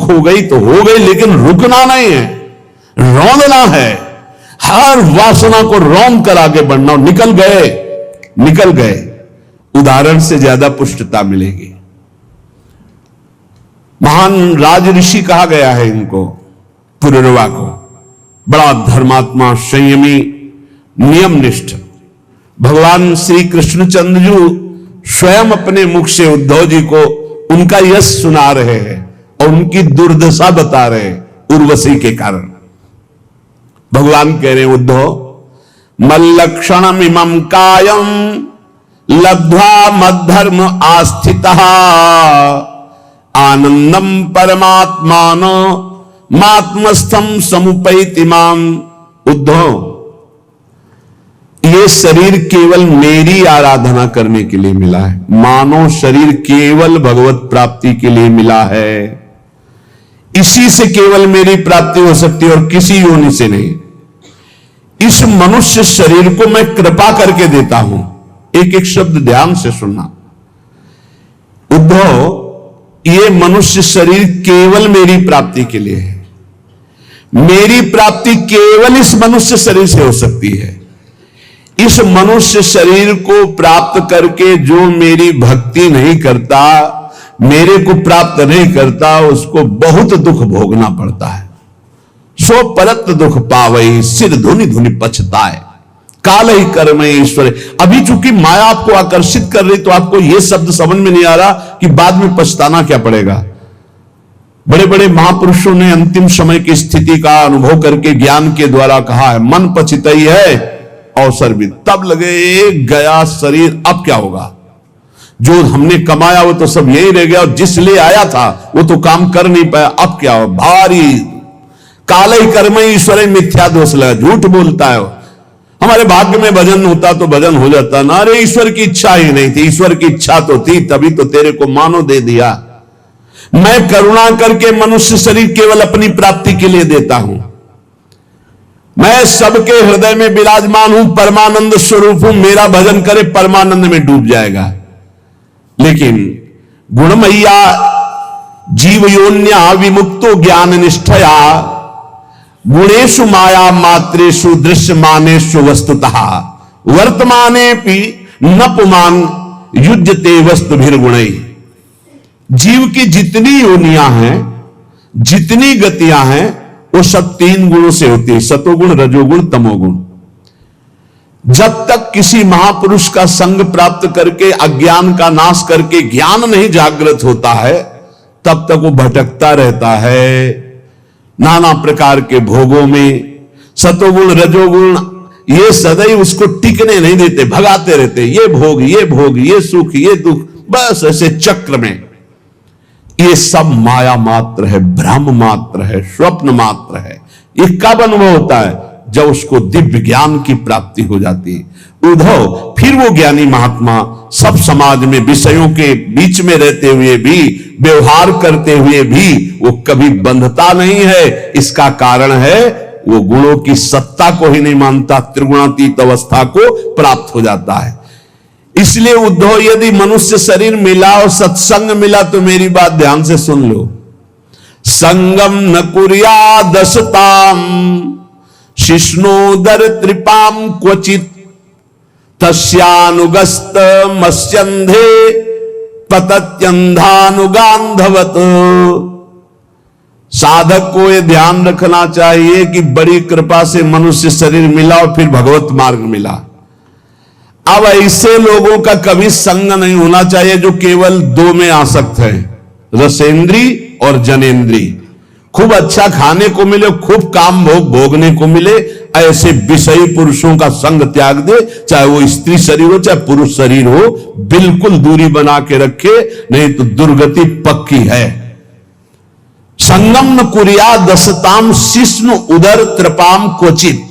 चूक हो गई तो हो गई, लेकिन रुकना नहीं है, रौंदना है, हर वासना को रौंद कर आगे बढ़ना। निकल गए उदाहरण से ज्यादा पुष्टता मिलेगी। महान राज ऋषि कहा गया है इनको, पुरुरवा को, बड़ा धर्मात्मा, संयमी, नियमनिष्ठ। भगवान श्री कृष्णचंद्र जी स्वयं अपने मुख से उद्धव जी को उनका यश सुना रहे हैं और उनकी दुर्दशा बता रहे हैं उर्वशी के कारण। भगवान कह रहे हैं, उद्धव मल्लक्षणम इमं कायम लब्ध्वा मद्धर्म आस्थितः आनंदम परमात्मानो मात्मस्थम समुपैति माम। उद्धव, ये शरीर केवल मेरी आराधना करने के लिए मिला है। मानो शरीर केवल भगवत प्राप्ति के लिए मिला है, इसी से केवल मेरी प्राप्ति हो सकती है और किसी योनि से नहीं। इस मनुष्य शरीर को मैं कृपा करके देता हूं। एक एक शब्द ध्यान से सुनना। उद्धव, ये मनुष्य शरीर केवल मेरी प्राप्ति के लिए है। मेरी प्राप्ति केवल इस मनुष्य शरीर से हो सकती है। इस मनुष्य शरीर को प्राप्त करके जो मेरी भक्ति नहीं करता, मेरे को प्राप्त नहीं करता, उसको बहुत दुख भोगना पड़ता है। सो परत दुख पावई सिर धुनि धुनि पछताए काल ही कर्म ईश्वर। अभी चूंकि माया आपको आकर्षित कर रही तो आपको यह शब्द समझ में नहीं आ रहा कि बाद में पछताना क्या पड़ेगा। बड़े बड़े महापुरुषों ने अंतिम समय की स्थिति का अनुभव करके ज्ञान के द्वारा कहा है, मन पछितई है अवसर भी। तब लगे गया शरीर, अब क्या होगा? जो हमने कमाया वो तो सब यही रह गया और जिस लिए आया था वो तो काम कर नहीं पाया, अब क्या हो? भारी काल ही कर्म ईश्वर मिथ्या दोष लगा, झूठ बोलता है। हमारे भाग्य में भजन होता तो भजन हो जाता ना। अरे ईश्वर की इच्छा ही नहीं थी, ईश्वर की इच्छा तो थी, तभी तो तेरे को मानो दे दिया। मैं करुणा करके मनुष्य शरीर केवल अपनी प्राप्ति के लिए देता हूं। मैं सबके हृदय में विराजमान हूं, परमानंद स्वरूप हूं। मेरा भजन करे परमानंद में डूब जाएगा। लेकिन गुणमय्या जीवयोन्या विमुक्तो ज्ञान निष्ठया गुणेशु माया मात्रेषु दृश्यमानेषु वस्तुतः वर्तमाने पि न पुमान युज्यते वस्तुभिर्गुणै। जीव की जितनी योनियां हैं, जितनी गतियां हैं, वो सब तीन गुणों से होती है, सतोगुण, रजोगुण, तमोगुण। जब तक किसी महापुरुष का संग प्राप्त करके अज्ञान का नाश करके ज्ञान नहीं जागृत होता है, तब तक वो भटकता रहता है नाना प्रकार के भोगों में। सतोगुण, रजोगुण ये सदैव उसको टिकने नहीं देते, भगाते रहते। ये भोग, ये भोग, ये सुख, ये दुख, बस ऐसे चक्र में। ये सब माया मात्र है, भ्रम मात्र है, स्वप्न मात्र है। ये कब अनुभव होता है? जब उसको दिव्य ज्ञान की प्राप्ति हो जाती है। उद्धव, फिर वो ज्ञानी महात्मा सब समाज में विषयों के बीच में रहते हुए भी, व्यवहार करते हुए भी वो कभी बंधता नहीं है। इसका कारण है वो गुणों की सत्ता को ही नहीं मानता, त्रिगुणातीत अवस्था को प्राप्त हो जाता है। इसलिए उद्धव, यदि मनुष्य शरीर मिला और सत्संग मिला तो मेरी बात ध्यान से सुन लो। संगम न कुर्या दशताम शिष्णोदर त्रिपाम क्वचित तस्यानुगस्त मस्यंधे पतत्यंधानुगांधवत। साधक को यह ध्यान रखना चाहिए कि बड़ी कृपा से मनुष्य शरीर मिला और फिर भगवत मार्ग मिला। अब ऐसे लोगों का कभी संग नहीं होना चाहिए जो केवल दो में आसक्त है, रसेंद्री और जनेन्द्री। खूब अच्छा खाने को मिले, खूब काम भोग भोगने को मिले, ऐसे विषयी पुरुषों का संग त्याग दे। चाहे वो स्त्री शरीर हो चाहे पुरुष शरीर हो, बिल्कुल दूरी बना के रखे, नहीं तो दुर्गति पक्की है। संगम न कुर्या दशताम शिष्णु उदर त्रिपाम क्वचित।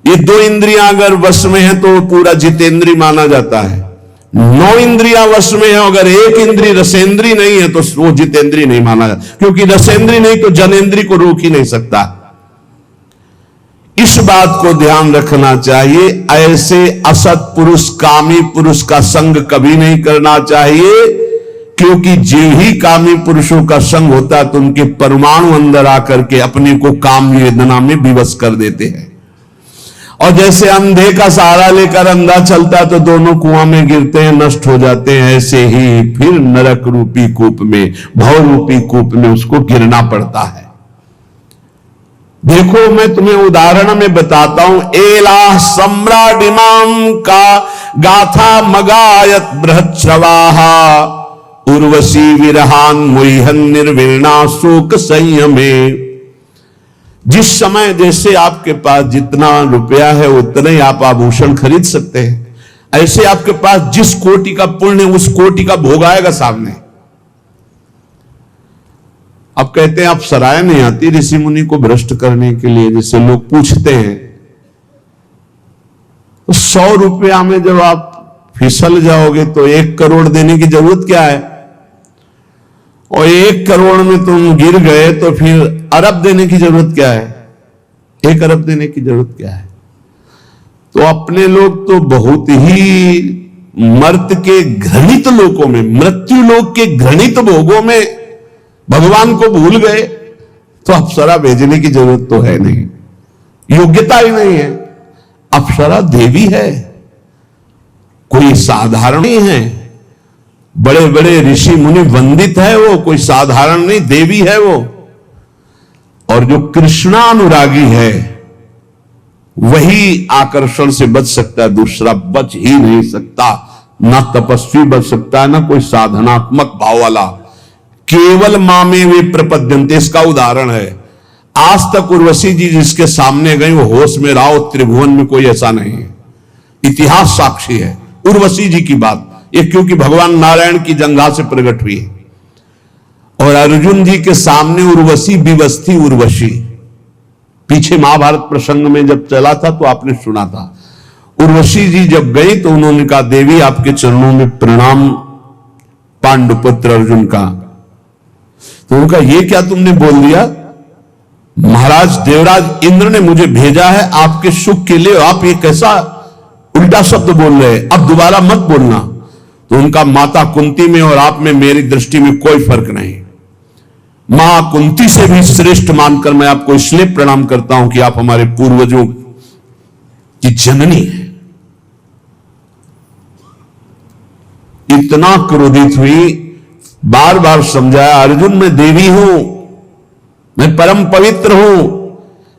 ये दो इंद्रियां अगर वश में है तो पूरा जितेंद्री माना जाता है। 9 इंद्रियां वश में है, अगर एक इंद्री रसेंद्री नहीं है तो वो जितेंद्री नहीं माना जाता, क्योंकि रसेंद्री नहीं तो जनेन्द्री को रोक ही नहीं सकता। इस बात को ध्यान रखना चाहिए। ऐसे असत पुरुष, कामी पुरुष का संग कभी नहीं करना चाहिए, क्योंकि जीव ही कामी पुरुषों का संग होता है तो उनके परमाणु अंदर आकर के अपने को काम वेदना में विवश कर देते हैं। और जैसे अंधे का सहारा लेकर अंधा चलता है तो दोनों कुआं में गिरते हैं, नष्ट हो जाते हैं, ऐसे ही फिर नरक रूपी कूप में, भव रूपी कूप में उसको गिरना पड़ता है। देखो मैं तुम्हें उदाहरण में बताता हूं। एला सम्राडिमाम का गाथा मगायत बृहच्छ्रवाहा उर्वशी विरहान मुहन निर्विणा शोक संयमे। जिस समय जैसे आपके पास जितना रुपया है उतने ही आप आभूषण खरीद सकते हैं, ऐसे आपके पास जिस कोटि का पुण्य उस कोटि का भोग आएगा सामने। अब कहते हैं आप सराय नहीं आती ऋषि मुनि को भ्रष्ट करने के लिए, जैसे लोग पूछते हैं। तो 100 रुपया में जब आप फिसल जाओगे तो 1 करोड़ देने की जरूरत क्या है, और 1 करोड़ में तुम गिर गए तो फिर अरब देने की जरूरत क्या है, 1 अरब देने की जरूरत क्या है। तो अपने लोग तो बहुत ही मर्त के घृणित लोकों में, मृत्यु लोक के घृणित भोगों में भगवान को भूल गए। तो अप्सरा भेजने की जरूरत तो है नहीं, योग्यता ही नहीं है। अप्सरा देवी है, कोई साधारण नहीं है। बड़े बड़े ऋषि मुनि वंदित है वो, कोई साधारण नहीं, देवी है वो। और जो कृष्णानुरागी है वही आकर्षण से बच सकता है, दूसरा बच ही नहीं सकता। ना तपस्वी बच सकता है, ना कोई साधनात्मक भाव वाला। केवल मामे वे प्रपद्यन्ते, इसका उदाहरण है। आज तक उर्वशी जी जिसके सामने गई वो होश में रहा, त्रिभुवन में कोई ऐसा नहीं है। इतिहास साक्षी है उर्वशी जी की बात, ये क्योंकि भगवान नारायण की जंघा से प्रकट हुई है। और अर्जुन जी के सामने उर्वशी विवश थी। उर्वशी पीछे महाभारत प्रसंग में जब चला था तो आपने सुना था। उर्वशी जी जब गई तो उन्होंने कहा देवी आपके चरणों में प्रणाम पांडुपुत्र अर्जुन का। तो उनका ये क्या तुमने बोल दिया, महाराज देवराज इंद्र ने मुझे भेजा है आपके सुख के लिए, आप ये कैसा उल्टा शब्द बोल रहे हैं, अब दोबारा मत बोलना। तो उनका माता कुंती में और आप में मेरी दृष्टि में कोई फर्क नहीं। मां कुंती से भी श्रेष्ठ मानकर मैं आपको इसलिए प्रणाम करता हूं कि आप हमारे पूर्वजों की जननी है। इतना क्रोधित हुई, बार बार समझाया अर्जुन मैं देवी हूं, मैं परम पवित्र हूं।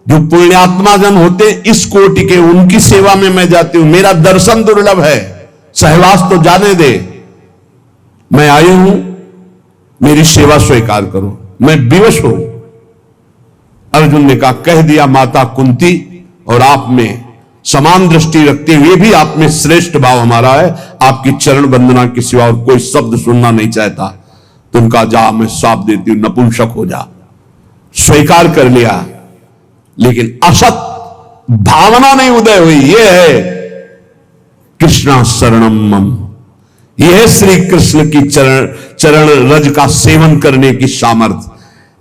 जो पुण्यात्मा जन होते इस कोटि के, उनकी सेवा में मैं जाती हूं। मेरा दर्शन दुर्लभ है, सहवास तो जाने दे। मैं आई हूं, मेरी सेवा स्वीकार करो, मैं विवश हूं। अर्जुन ने कहा कह दिया माता कुंती और आप में समान दृष्टि रखते हुए भी आप में श्रेष्ठ भाव हमारा है। आपकी चरण वंदना के सिवा और कोई शब्द सुनना नहीं चाहता। तुमका जा मैं साफ देती हूं, नपुंसक हो जा। स्वीकार कर लिया, लेकिन असत भावना नहीं उदय हुई। यह है कृष्णा शरणम मम, यह है श्री कृष्ण की चरण रज का सेवन करने की सामर्थ्य।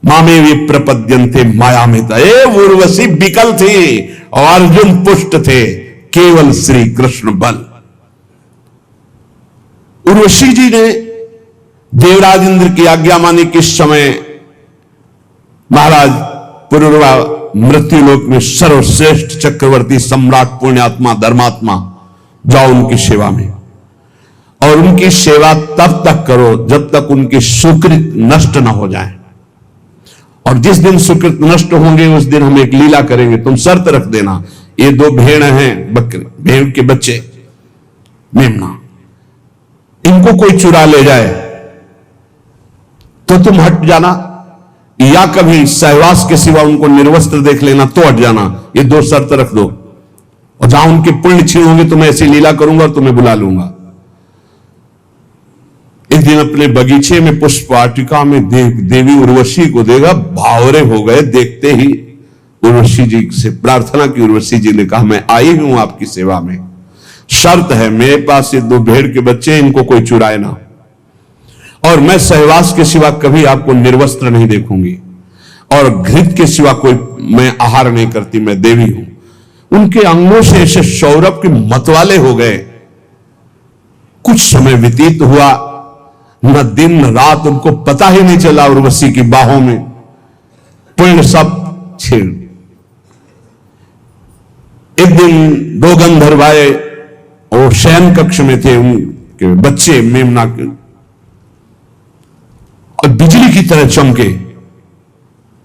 मामे वे प्रपद्यन्ते माया में था। उर्वशी विकल थी और अर्जुन पुष्ट थे, केवल श्री कृष्ण बल। उर्वशी जी ने देवराज इंद्र की आज्ञा मानी। किस समय महाराज पुरुरवा मृत्युलोक में सर्वश्रेष्ठ चक्रवर्ती सम्राट पुण्यात्मा धर्मात्मा, जाओ उनकी सेवा में। और उनकी सेवा तब तक करो जब तक उनके सुकृत नष्ट ना हो जाए। और जिस दिन सुकृत नष्ट होंगे उस दिन हम एक लीला करेंगे। तुम शर्त रख देना, ये 2 भेड़ हैं, बकरे, भेड़ के बच्चे मेमना, इनको कोई चुरा ले जाए तो तुम हट जाना, या कभी सहवास के सिवा उनको निर्वस्त्र देख लेना तो हट जाना। ये 2 शर्त रख दो, और जहां उनके पुण्य क्षीण होंगे तो मैं ऐसी लीला करूंगा और तुम्हें बुला लूंगा। एक दिन अपने बगीचे में पुष्प वाटिका में देवी उर्वशी को देखा, भावरे हो गए। देखते ही उर्वशी जी से प्रार्थना की। उर्वशी जी ने कहा मैं आई हूं आपकी सेवा में, शर्त है मेरे पास ये 2 भेड़ के बच्चे, इनको कोई चुराए ना, और मैं सहवास के सिवा कभी आपको निर्वस्त्र नहीं देखूंगी, और घृत के सिवा कोई मैं आहार नहीं करती, मैं देवी हूं। उनके अंगों से ऐसे सौरभ के मतवाले हो गए। कुछ समय व्यतीत हुआ, न दिन न रात उनको पता ही नहीं चला, उर्वशी की बाहों में पुण्य सब छेड़। एक दिन दो गंधर्व आए और शयन कक्ष में थे उनके बच्चे मेमना के, और बिजली की तरह चमके।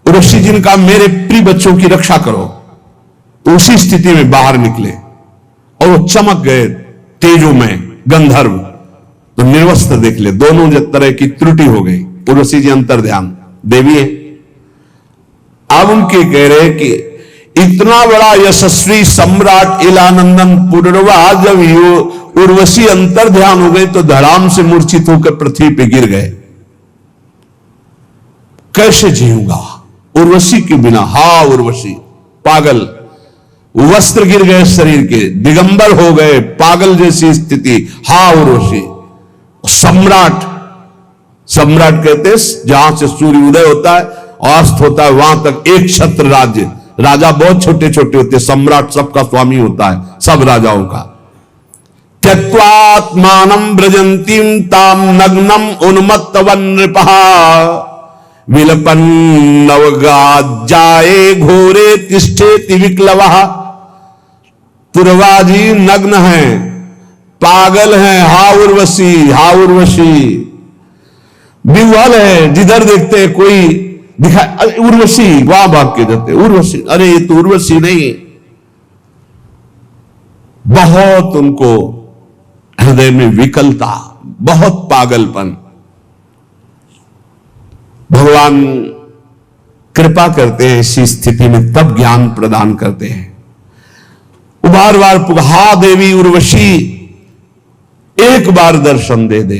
उर्वशी जी ने कहा मेरे प्रिय बच्चों की रक्षा करो। तो उसी स्थिति में बाहर निकले और वो चमक गए तेजों में गंधर्व, तो निर्वस्त्र देख ले, दोनों तरह की त्रुटि हो गई। उर्वशी जी अंतर ध्यान देवी है। अब उनके कह रहे कि इतना बड़ा यशस्वी सम्राट इलानंदन पुनर्वा जब उर्वशी अंतर ध्यान हो गई तो धड़ाम से मूर्छित होकर पृथ्वी पे गिर गए। कैसे जीऊंगा उर्वशी के बिना? हा उर्वशी पागल, वस्त्र गिर गए शरीर के, दिगंबर हो गए, पागल जैसी स्थिति। हा उर्वशी। सम्राट, सम्राट कहते हैं जहां से सूर्य उदय होता है अस्त होता है वहां तक एक छत्र राज्य। राजा बहुत छोटे छोटे होते, सम्राट सबका स्वामी होता है, सब राजाओं का। त्यक्त्वात्मानं ब्रजंतीं ताम नग्नम उन्मत्तवन नृपः विलपन नवगाज्जाये घोरे तिष्ठेति विक्लवः। पुरवाजी नग्न है, पागल है, हा उर्वशी, हा उर्वशी। विह्वल है, जिधर देखते हैं कोई दिखा उर्वशी, वहां भाग के जाते उर्वशी। अरे ये तो उर्वशी नहीं। बहुत उनको हृदय में विकलता, बहुत पागलपन। भगवान कृपा करते हैं ऐसी स्थिति में, तब ज्ञान प्रदान करते हैं। बार बार हा देवी उर्वशी एक बार दर्शन दे दे।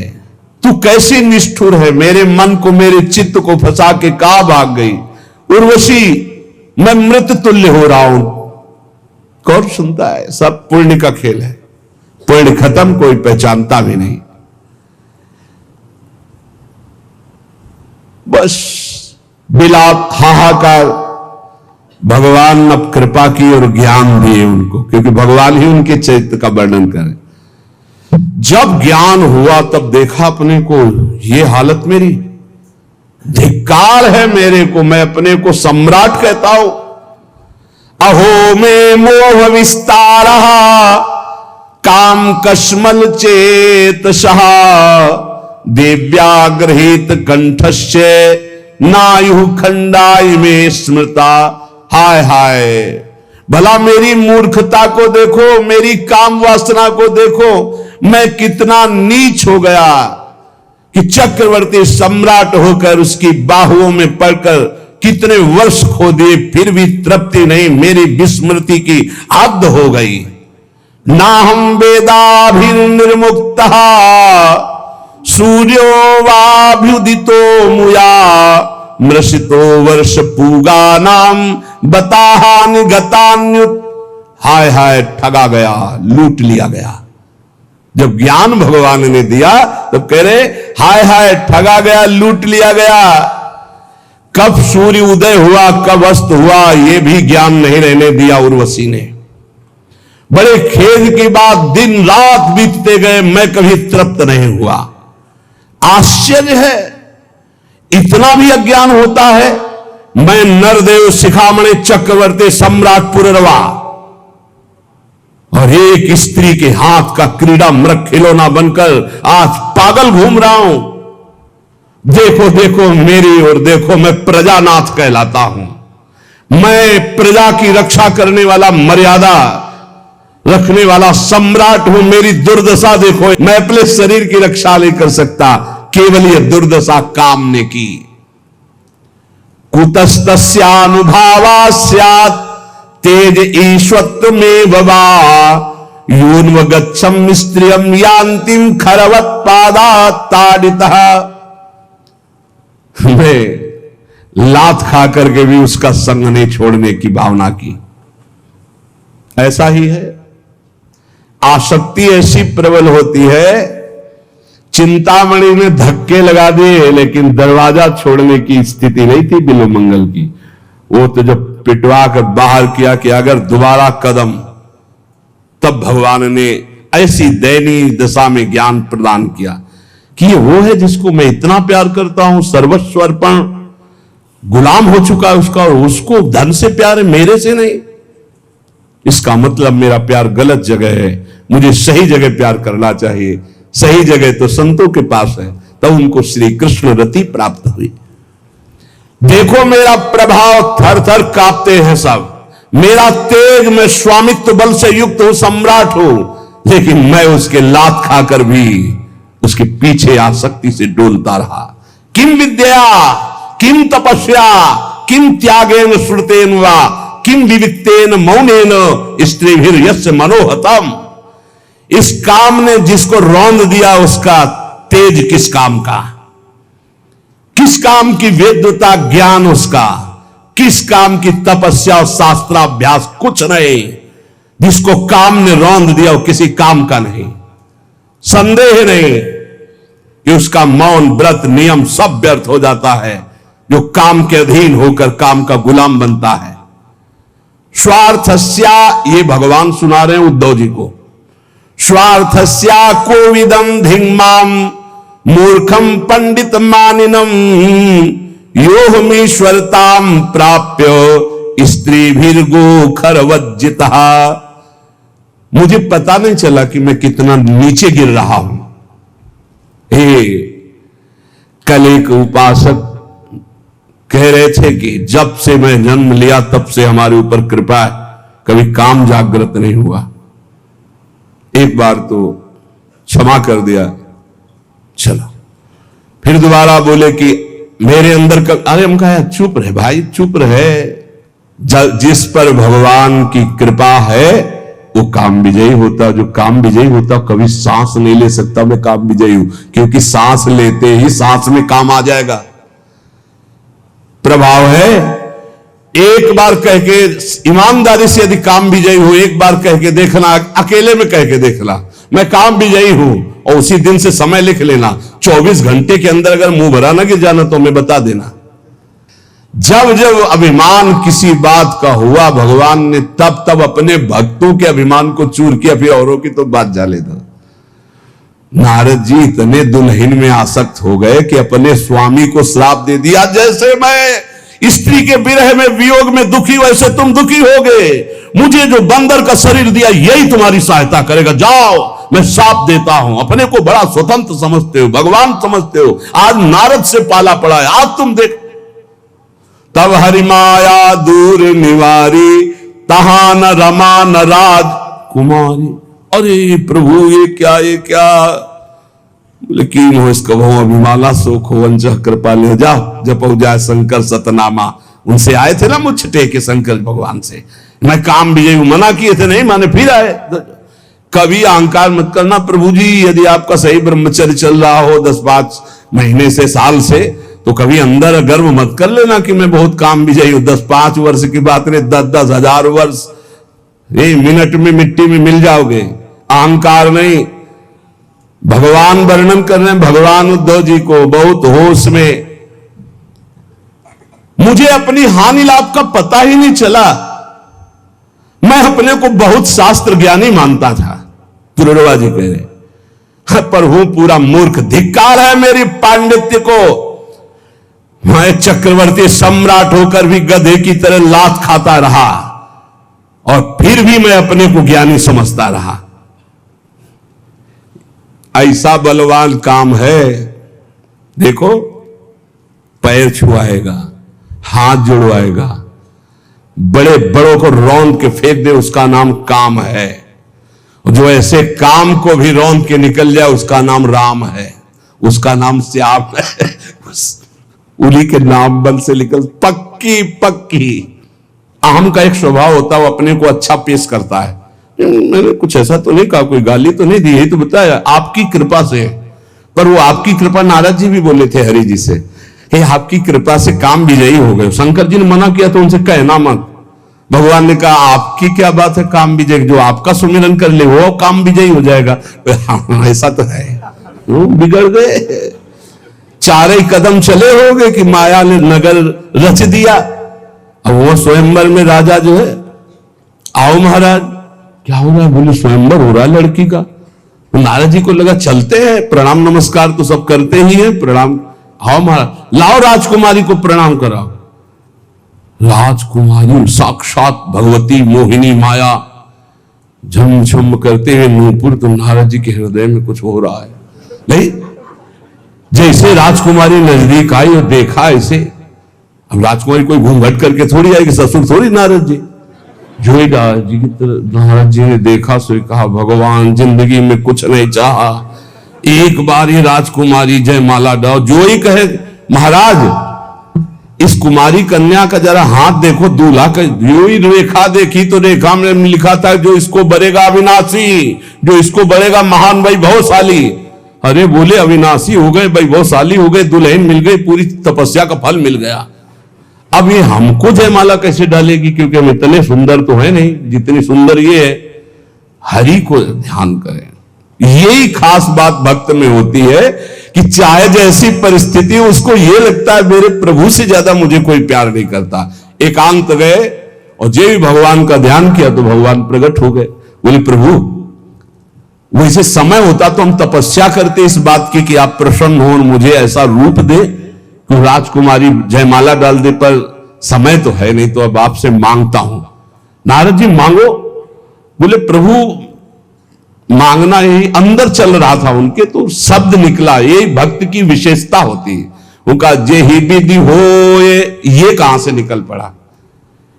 तू कैसी निष्ठुर है, मेरे मन को मेरे चित्त को फंसा के कहां भाग गई उर्वशी? मैं मृत तुल्य हो रहा हूं। कौन सुनता है? सब पुण्य का खेल है, पुण्य खत्म कोई पहचानता भी नहीं। बस बिलाप हाहाकार। भगवान अब कृपा की और ज्ञान दिए उनको, क्योंकि भगवान ही उनके चरित्र का वर्णन करे। जब ज्ञान हुआ तब देखा अपने को, ये हालत मेरी, धिक्कार है मेरे को, मैं अपने को सम्राट कहता हूं। अहो में मोह विस्तार काम कश्मल चेतसः देव्याग्रहित कंठस्य नायु खंडाई में स्मृता। हाय हाय, भला मेरी मूर्खता को देखो, मेरी काम वासना को देखो, मैं कितना नीच हो गया कि चक्रवर्ती सम्राट होकर उसकी बाहुओं में पड़कर कितने वर्ष खो दिए, फिर भी तृप्ति नहीं, मेरी विस्मृति की हद हो गई। ना हम वेदाभिर्निर्मुक्तः सूर्यो वाभ्युदितो मुया मृषितो वर्ष पूगा नाम बताहानि गतान्युत। हाय हाय, ठगा गया, लूट लिया गया। जब ज्ञान भगवान ने दिया तब कह रहे हाय हाय, ठगा गया, लूट लिया गया। कब सूर्य उदय हुआ, कब अस्त हुआ, यह भी ज्ञान नहीं रहने दिया उर्वशी ने। बड़े खेद की बात, दिन रात बीतते गए, मैं कभी तृप्त नहीं हुआ। आश्चर्य है, इतना भी अज्ञान होता है। मैं नरदेव शिखामणि चक्रवर्ती सम्राट पुररवा और एक स्त्री के हाथ का क्रीड़ा मृग खिलौना बनकर आज पागल घूम रहा हूं। देखो देखो मेरी ओर देखो, मैं प्रजानाथ कहलाता हूं। मैं प्रजा की रक्षा करने वाला, मर्यादा रखने वाला सम्राट हूं। मेरी दुर्दशा देखो, मैं अपने शरीर की रक्षा नहीं कर सकता, केवल यह दुर्दशा काम ने की। कुतस्तस्यानुभावा स्यात् तेज ईश्वत्व में बवा यून्व गच्छम स्त्रियम यान्तिम खरवत पादा ताड़ितः। मैं लात खा करके भी उसका संग नहीं छोड़ने की भावना की। ऐसा ही है, आसक्ति ऐसी प्रबल होती है। चिंतामणि ने धक्के लगा दिए लेकिन दरवाजा छोड़ने की स्थिति नहीं थी बिल्वमंगल की। वो तो जब पिटवा कर बाहर किया कि अगर दोबारा कदम, तब भगवान ने ऐसी दयनीय दशा में ज्ञान प्रदान किया कि ये वो है जिसको मैं इतना प्यार करता हूं, सर्वस्व अर्पण, गुलाम हो चुका है उसका, और उसको धन से प्यार है, मेरे से नहीं। इसका मतलब मेरा प्यार गलत जगह है, मुझे सही जगह प्यार करना चाहिए। सही जगह तो संतों के पास है, तब उनको श्री कृष्ण रति प्राप्त हुई। देखो मेरा प्रभाव, थर थर कांपते हैं सब, मेरा तेज, मैं स्वामित्व बल से युक्त हूं, सम्राट हूं, लेकिन मैं उसके लात खाकर भी उसके पीछे आसक्ति से डोलता रहा। किम विद्या, किम तपस्या, किम त्यागेन श्रुतेन वा, किम विविक्तेन मौनेन स्त्रीभिर यस्य मनोहतम। इस काम ने जिसको रौंद दिया, उसका तेज किस काम का, किस काम की वेद्यता ज्ञान उसका, किस काम की तपस्या और शास्त्राभ्यास, कुछ नहीं। जिसको काम ने रौंद दिया वो किसी काम का नहीं। संदेह नहीं कि उसका मौन, व्रत, नियम सब व्यर्थ हो जाता है जो काम के अधीन होकर काम का गुलाम बनता है। स्वार्थस्या, ये भगवान सुना रहे हैं उद्धव जी को, स्वार्थस्या कोविदम धिंगमाम मूर्खम पंडित मानिनम योहमीश्वरताम प्राप्य स्त्रीभिर्गो खरवज्जिता। मुझे पता नहीं चला कि मैं कितना नीचे गिर रहा हूं। कल एक उपासक कह रहे थे कि जब से मैं जन्म लिया तब से हमारे ऊपर कृपा है, कभी काम जागृत नहीं हुआ। एक बार तो क्षमा कर दिया, चलो। फिर दोबारा बोले कि मेरे अंदर का, अरे हम कहा चुप रहे भाई, चुप रहे। जिस पर भगवान की कृपा है वो काम विजयी होता, जो काम विजयी होता कभी सांस नहीं ले सकता मैं काम विजयी हूं, क्योंकि सांस लेते ही सांस में काम आ जाएगा। प्रभाव है। एक बार कह के ईमानदारी से यदि काम विजयी हो, एक बार कह के देखना, अकेले में कह के देखना मैं काम विजयी हूं, और उसी दिन से समय लिख लेना। 24 घंटे के अंदर अगर मुंह भरा ना गिर जाना तो हमें बता देना। जब जब अभिमान किसी बात का हुआ, भगवान ने तब तब अपने भक्तों के अभिमान को चूर किया, फिर औरों की तो बात जाले दो। नारद जी इतने दुल्हन में आसक्त हो गए कि अपने स्वामी को श्राप दे दिया, जैसे मैं स्त्री के विरह में, वियोग में दुखी वैसे तुम दुखी हो गए। मुझे जो बंदर का शरीर दिया यही तुम्हारी सहायता करेगा, जाओ मैं श्राप देता हूं। अपने को बड़ा स्वतंत्र समझते हो, भगवान समझते हो, आज नारद से पाला पड़ा है, आज तुम देख। तब हरिमाया दूर निवारी, तहा न रमा न राज कुमारी। अरे प्रभु ये क्या, ये क्या। लेकिन हो इसको बहु अभिमाला सोख हो वंश कृपा ले, जाओ जपो जाए शंकर सतनामा। उनसे आए थे ना मुझ टेके शंकर भगवान से, मैं काम विजय मना किए थे, नहीं माने, फिर आए। कभी अहंकार मत करना, प्रभु जी यदि आपका सही ब्रह्मचर्य चल रहा हो 10-5 महीने से, साल से, तो कभी अंदर गर्व मत कर लेना कि मैं बहुत काम विजयी हूं। 10-5 वर्ष की बात नहीं, 10-10 हजार वर्ष मिनट में मिट्टी में मिल जाओगे। अहंकार नहीं। भगवान वर्णन कर रहे हैं, भगवान उद्धव जी को बहुत होश में, मुझे अपनी हानि लाभ का पता ही नहीं चला। मैं अपने को बहुत शास्त्र ज्ञानी मानता था, पुरोरवा जी कह रहे, पर हूं पूरा मूर्ख। धिक्कार है मेरी पांडित्य को। मैं चक्रवर्ती सम्राट होकर भी गधे की तरह लात खाता रहा, और फिर भी मैं अपने को ज्ञानी समझता रहा। ऐसा बलवान काम है। देखो, पैर छुआएगा, हाथ जुड़वाएगा, बड़े बड़ों को रौंद के फेंक दे, उसका नाम काम है। जो ऐसे काम को भी रौंद के निकल जाए उसका नाम राम है, उसका नाम श्याम है। उन्हीं के नाम बल से निकल, पक्की पक्की। अहम का एक स्वभाव होता है, वो अपने को अच्छा पेश करता है। मैंने कुछ ऐसा तो नहीं कहा, कोई गाली तो नहीं दी, यही तो बताया आपकी कृपा से। पर वो आपकी कृपा, नारद जी भी बोले थे हरि जी से, हे आपकी कृपा से काम विजयी हो गए। शंकर जी ने मना किया तो उनसे कहना मत। भगवान ने कहा आपकी क्या बात है काम विजय, जो आपका सुमिरन कर ले वो काम विजयी हो जाएगा। ऐसा तो है, बिगड़ गए। 4 कदम चले होंगे कि माया ने नगर रच दिया। अब वो स्वयंवर में राजा जो है, आओ महाराज क्या हो रहा है, बोले स्वयंवर हो रहा है लड़की का। नारद जी को लगा चलते हैं, प्रणाम नमस्कार तो सब करते ही हैं, प्रणाम, हाँ महाराज लाओ राजकुमारी को प्रणाम कराओ। राजकुमारी साक्षात भगवती मोहिनी माया झमझम करते हुए नूपुर, तो नारद जी के हृदय में कुछ हो रहा है। नहीं, जैसे राजकुमारी नजदीक आई और देखा ऐसे, अब राजकुमारी कोई घूंघट करके थोड़ी आएगी, ससुर थोड़ी नारद जी, जो ही नारद जी की तरफ, नारद जी ने देखा सो कहा भगवान जिंदगी में कुछ नहीं चाहा, एक बार ये राजकुमारी जयमाला डालो। जो ही कहे महाराज इस कुमारी कन्या का जरा हाथ देखो, दूल्हा का जो ही रेखा देखी तो रेखा में लिखा था जो इसको बरेगा अविनाशी, जो इसको बरेगा महान वैभवशाली। अरे बोले अविनाशी हो गए, वैभवशाली हो गए, दुल्हन मिल गई, पूरी तपस्या का फल मिल गया। अब ये हमको जयमाला कैसे डालेगी, क्योंकि हम इतने सुंदर तो है नहीं जितनी सुंदर ये है। हरि को ध्यान करें, यही खास बात भक्त में होती है कि चाहे जैसी परिस्थिति हो, उसको ये लगता है मेरे प्रभु से ज्यादा मुझे कोई प्यार नहीं करता। एकांत गए और जो भी भगवान का ध्यान किया तो भगवान प्रकट हो गए। बोले प्रभु वैसे समय होता तो हम तपस्या करते इस बात की कि आप प्रसन्न हो और मुझे ऐसा रूप दे कि राजकुमारी जयमाला डाल दे, पर समय तो है नहीं, तो अब आपसे मांगता हूं। नारद जी मांगो। बोले प्रभु मांगना ही अंदर चल रहा था उनके, तो शब्द निकला, यही भक्त की विशेषता होती है। उनका जे ही विधि हो, ये कहां से निकल पड़ा,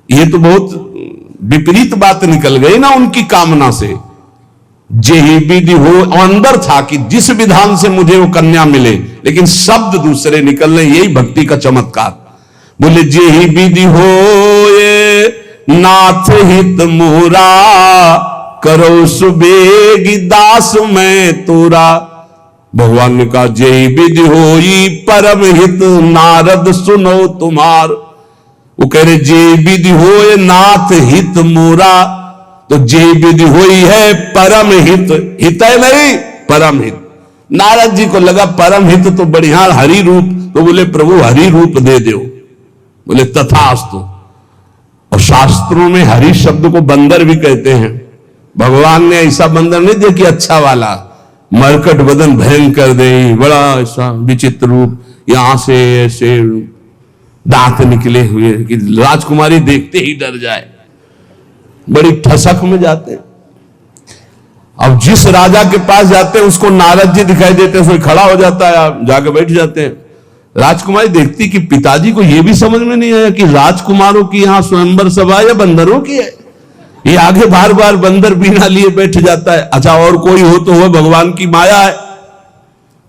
ये तो बहुत विपरीत बात निकल गई ना उनकी कामना से। जे ही विधि हो, अंदर था कि जिस विधान से मुझे वो कन्या मिले, लेकिन शब्द दूसरे निकल रहे, यही भक्ति का चमत्कार। बोले जे ही विधि हो ये नाथ हित मोरा, करो सुबेगी दास मैं तोरा। भगवान ने कहा जय विधि होई परम हित, नारद सुनो तुम्हार। वो कह रहे जय विधि होए नाथ हित मोरा, तो जय विधि हुई है परम हित, हित है नहीं परम हित। नारद जी को लगा परम हित तो बढ़िया हरि रूप, तो बोले प्रभु हरि रूप दे दो। बोले तथास्तु। और शास्त्रों में हरि शब्द को बंदर भी कहते हैं। भगवान ने ऐसा बंदर नहीं दिया कि अच्छा वाला, मरकट बदन भयंकर दे, बड़ा ऐसा विचित्र रूप, यहां से ऐसे दांत निकले हुए कि राजकुमारी देखते ही डर जाए, बड़ी ठसक में जाते हैं। अब जिस राजा के पास जाते हैं उसको नारद जी दिखाई देते हैं, खड़ा हो जाता है, आप जाके बैठ जाते हैं। राजकुमारी देखती कि पिताजी को यह भी समझ में नहीं आया कि राजकुमारों की यहां स्वयंवर सभा या बंदरों की है। ये आगे बार बार बंदर बिना लिए बैठ जाता है। अच्छा और कोई हो तो वह भगवान की माया है,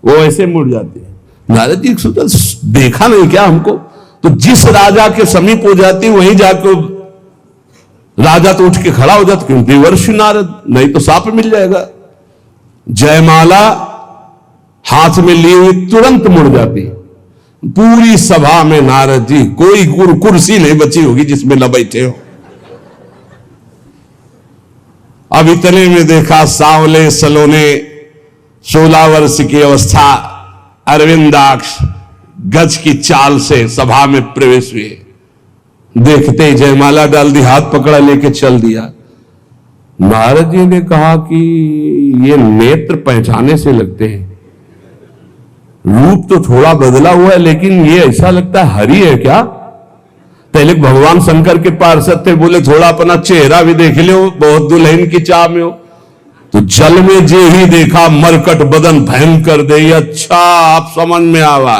वो ऐसे मुड़ जाती है। नारद जी सोचा देखा नहीं क्या हमको, तो जिस राजा के समीप हो जाती वहीं जाकर राजा तो उठ के खड़ा हो जाता, क्यों देवर्षि नारद, नहीं तो साप मिल जाएगा। जयमाला हाथ में लिए हुए तुरंत मुड़ जाती। पूरी सभा में नारद जी, कोई कुर्सी नहीं बची होगी जिसमें न बैठे हो। अब इतने में देखा सांवले सलोने 16 वर्ष की अवस्था अरविंदाक्ष गज की चाल से सभा में प्रवेश हुए। देखते ही जयमाला डाल दी, हाथ पकड़ा लेके चल दिया। नारद जी ने कहा कि ये नेत्र पहचाने से लगते हैं, रूप तो थोड़ा बदला हुआ है, लेकिन ये ऐसा लगता है हरि है क्या। पहले भगवान शंकर के पार्षद थे, बोले थोड़ा अपना चेहरा भी देख लो, बहुत दुल्हन की चाह में हो। तो जल में जे ही देखा मरकट बदन भयंकर दे। अच्छा आप समझ में आवा,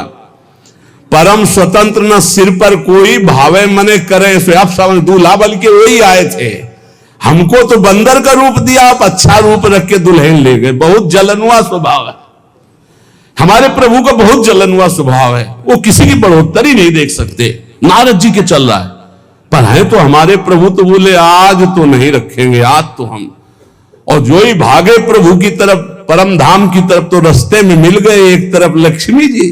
परम स्वतंत्र न सिर पर कोई भावे मने करे से। आप समझ, दूल्हा बल्कि वही आए थे, हमको तो बंदर का रूप दिया, आप अच्छा रूप रख के दुल्हन ले गए। बहुत जलनुआ स्वभाव है हमारे प्रभु का, बहुत जलनुआ स्वभाव है। वो किसी की बढ़ोतरी नहीं देख सकते। नारद जी के चल रहा है, पर है तो हमारे प्रभु तो बोले आज तो नहीं रखेंगे, आज तो हम। और जो ही भागे प्रभु की तरफ, परम धाम की तरफ, तो रास्ते में मिल गए, एक तरफ लक्ष्मी जी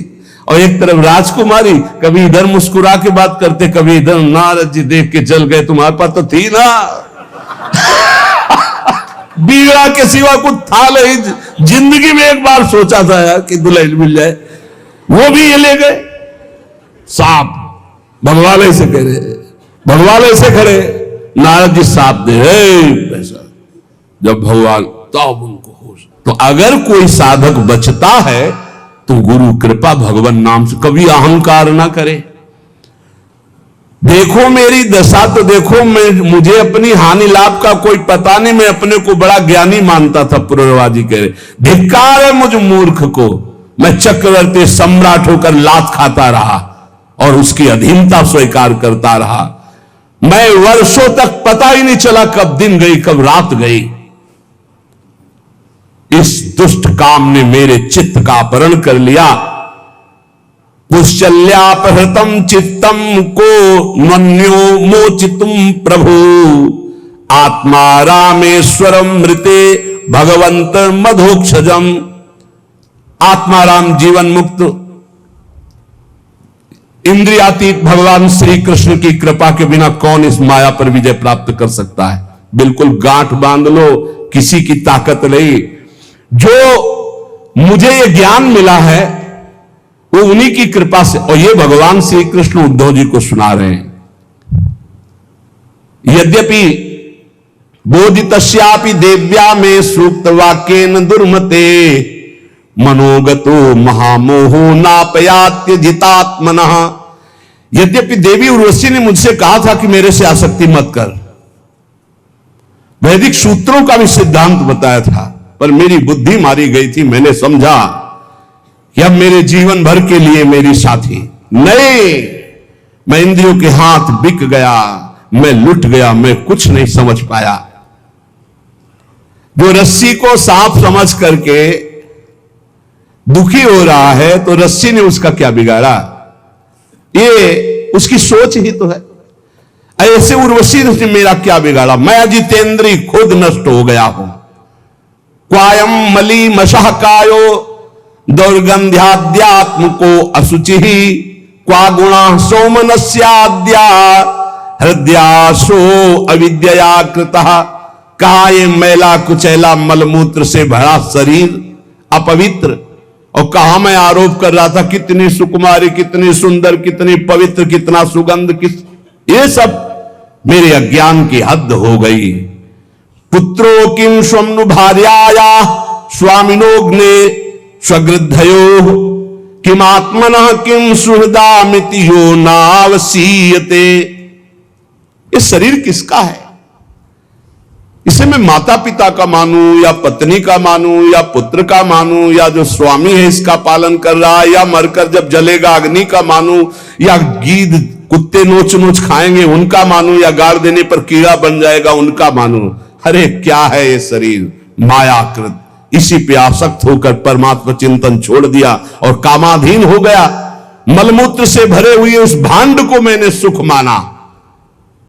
और एक तरफ राजकुमारी। कभी इधर मुस्कुरा के बात करते, कभी इधर। नारद जी देख के चल गए, तुम्हारे पास तो थी ना बीड़ा के सिवा कुछ था नहीं। जिंदगी में एक बार सोचा था यार कि दुल्हन मिल जाए, वो भी ये ले गए। सांप भगवान ऐसे कह रहे, भगवान ऐसे खड़े, नारद जी सांप दे पैसा। जब भगवान तब उनको होश, तो अगर कोई साधक बचता है तो गुरु कृपा भगवान नाम से, कभी अहंकार ना करे। देखो मेरी दशा तो देखो, मुझे अपनी हानि लाभ का कोई पता नहीं, मैं अपने को बड़ा ज्ञानी मानता था। पूर्ववादी कह रहे धिक्कार है मुझ मूर्ख को, मैं चक्रवर्ती सम्राट होकर लात खाता रहा और उसकी अधीनता स्वीकार करता रहा। मैं वर्षों तक पता ही नहीं चला कब दिन गई कब रात गई। इस दुष्ट काम ने मेरे चित्त का अपहरण कर लिया। पुष्चल्यापहृतम चित्तम को मन्यो मोचितुम प्रभु, आत्मा रामेश्वरम मृते भगवंत मधोक्षजम। आत्माराम जीवन मुक्त इंद्रियातीत भगवान श्री कृष्ण की कृपा के बिना कौन इस माया पर विजय प्राप्त कर सकता है। बिल्कुल गांठ बांध लो, किसी की ताकत नहीं। जो मुझे ये ज्ञान मिला है वो उन्हीं की कृपा से, और ये भगवान श्री कृष्ण उद्धव जी को सुना रहे हैं। यद्यपि बोधितस्यापि देव्या में सूक्त वाक्येन दुर्मते, मनोगतो महामोहो नापयात्य जितात्मनः। यद्यपि देवी उर्वशी ने मुझसे कहा था कि मेरे से आसक्ति मत कर, वैदिक सूत्रों का भी सिद्धांत बताया था, पर मेरी बुद्धि मारी गई थी। मैंने समझा कि अब मेरे जीवन भर के लिए मेरी साथी नहीं, मैं इंद्रियों के हाथ बिक गया, मैं लुट गया, मैं कुछ नहीं समझ पाया। जो रस्सी को सांप समझ करके दुखी हो रहा है तो रस्सी ने उसका क्या बिगाड़ा, ये उसकी सोच ही तो है। ऐसे उर्वशी ने मेरा क्या बिगाड़ा, मैं अजितेंद्री खुद नष्ट हो गया हूं। क्वायम मली मशह कायो दुर्गंध्याद्यात्म को असुचि, क्वा गुणा सोमनस्याद्या हृदयासो अविद्या कृतः। कहा ये मैला कुचैला मलमूत्र से भरा शरीर अपवित्र, और कहा मैं आरोप कर रहा था कितनी सुकुमारी, कितनी सुंदर, कितनी पवित्र, कितना सुगंध, ये सब मेरे अज्ञान की हद हो गई। पुत्रो किम स्वम्नु भार्याया स्वामिनोग्ने स्वगृद्धयो, किम आत्मनः किम सुहृदामिति यो नावसीयते। ये शरीर किसका है? इसे मैं माता पिता का मानूं या पत्नी का मानूं या पुत्र का मानूं, या जो स्वामी है इसका पालन कर रहा है, या मरकर जब जलेगा अग्नि का मानूं, या गीद कुत्ते नोच नोच खाएंगे उनका मानूं, या गाड़ देने पर कीड़ा बन जाएगा उनका मानूं। अरे क्या है ये शरीर? मायाकृत। इसी पे आसक्त होकर परमात्मा चिंतन छोड़ दिया और कामाधीन हो गया। मलमूत्र से भरे हुए उस भांड को मैंने सुख माना।